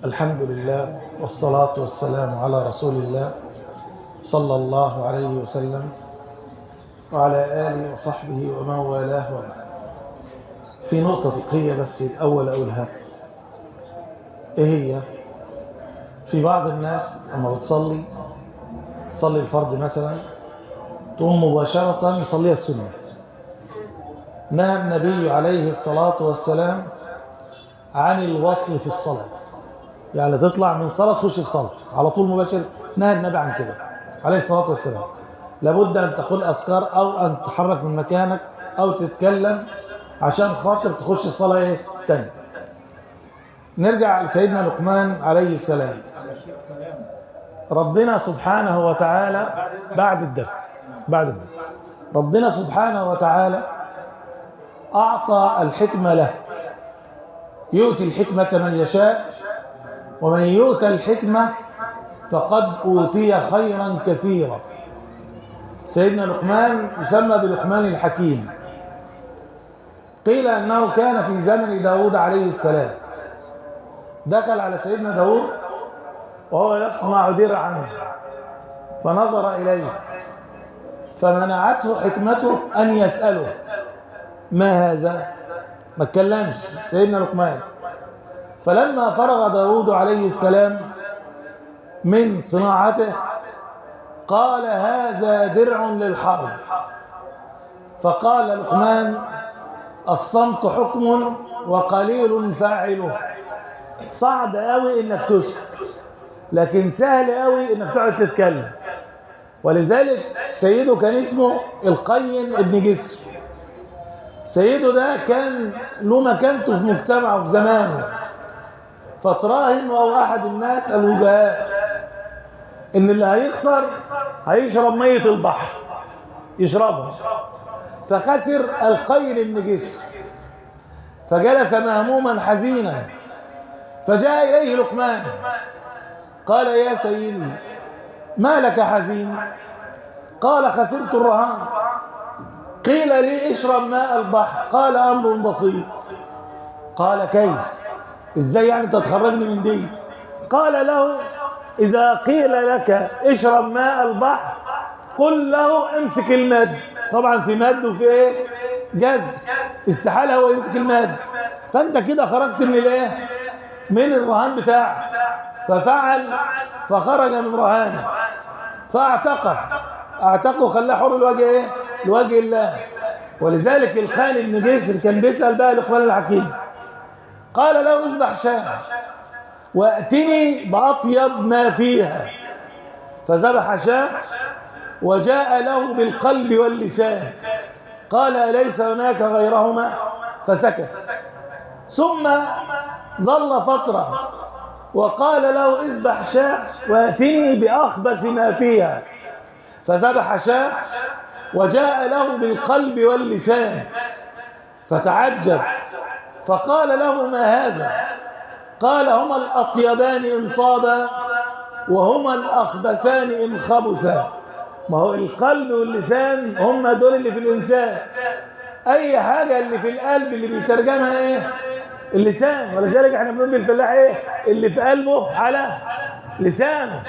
الحمد لله والصلاة والسلام على رسول الله صلى الله عليه وسلم وعلى آله وصحبه ومن والاه وبعد. في نقطة فقهية بس الأول أقولها، إيه هي؟ في بعض الناس لما تصلي الفرض مثلا تقوم مباشرة يصليها السنة. نهى النبي عليه الصلاة والسلام عن الوصل في الصلاة، يعني تطلع من صلاة تخش في صلاة على طول مباشر. نهى النبي عن كده عليه الصلاة والسلام. لابد أن تقول أذكار أو أن تتحرك من مكانك أو تتكلم عشان خاطر تخش في صلاة تانية. نرجع لسيدنا لقمان عليه السلام. ربنا سبحانه وتعالى بعد الدرس ربنا سبحانه وتعالى أعطى الحكمة له، يؤتي الحكمة من يشاء ومن يؤتى الحكمة فقد أوتي خيرا كثيرا. سيدنا لقمان يسمى بلقمان الحكيم. قيل أنه كان في زمن داود عليه السلام. دخل على سيدنا داود وهو يصنع درعا فنظر إليه فمنعته حكمته أن يسأله ما هذا؟ ما اتكلمش سيدنا لقمان. فلما فرغ داود عليه السلام من صناعته قال هذا درع للحرب. فقال لقمان الصمت حكم وقليل فاعله. صعب قوي انك تسكت، لكن سهل قوي انك تقعد تتكلم. ولذلك سيده كان اسمه القين ابن جسر. سيده ده كان له مكانته في مجتمعه في زمانه، فتراهن وهو احد الناس الوجهاء ان اللي هيخسر هيشرب ميه البحر يشربها. فخسر القين ابن جسر فجلس مهموما حزينا، فجاء اليه لقمان قال يا سيدي ما لك حزين؟ قال خسرت الرهان. قيل لي اشرب ماء البحر. قال امر بسيط. قال كيف؟ ازاي يعني تتخرجني من دي؟ قال له اذا قيل لك اشرب ماء البحر قل له امسك المد. طبعا في مد وفي ايه؟ جزر. استحاله هو يمسك المد، فانت كده خرجت من الايه؟ من الرهان بتاعك. ففعل فخرج من رهانه فاعتقه خلاه حر الوجه ايه؟ لوجه الله. ولذلك الخان ابن جسر كان بيسأل بقى لقمان الحكيم. قال له اذبح شاة واتني باطيب ما فيها. فذبح شاة وجاء له بالقلب واللسان. قال اليس هناك غيرهما؟ فسكت. ثم ظل فترة وقال له اذبح شاة واتني باخبث ما فيها. فذبح شاة وجاء له بالقلب واللسان فتعجب فقال له ما هذا؟ قال هما الأطيبان إن طابا وهما الأخبثان إن خبثا. ما هو القلب واللسان هما دول اللي في الإنسان. أي حاجة اللي في القلب اللي بيترجمها إيه؟ اللسان. ولذلك احنا بنقول بالفلاح إيه؟ اللي في قلبه على لسانه.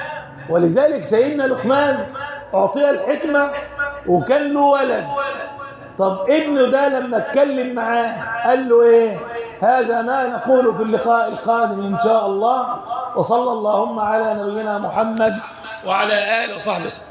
ولذلك سيدنا لقمان أعطي الحكمة وكان له ولد. طب ابنه ده لما اتكلم معاه قال له ايه؟ هذا ما نقول في اللقاء القادم ان شاء الله. وصلى اللهم على نبينا محمد وعلى اله وصحبه وسلم.